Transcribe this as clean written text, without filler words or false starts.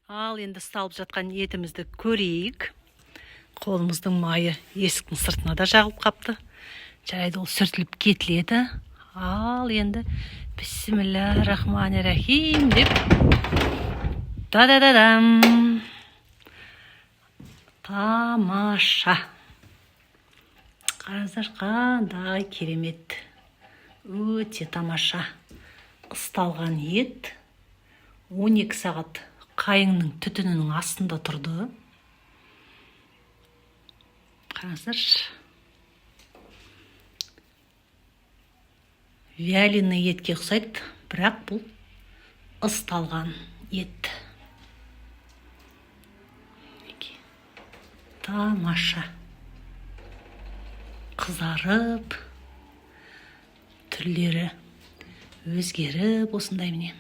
Ал енді салып жатқан етімізді көрейік. Қолымыздың майы есіктің сыртына да жағылып қапты. Жарайды, ол сүртіліп кетіледі. Ал енді бисмиллахир-рахманир-рахим деп да-да-да-дам. Тамаша. Қараңыздар, қандай керемет. Өте тамаша. Ысталған ет 12 сағат қайыңның түтінінің астында тұрды. Қараңыздар. Вяленый етке ұқсайды, бірақ бұл ысталған ет. Тамаша. Қызарып, түрлері өзгеріп осындай міне.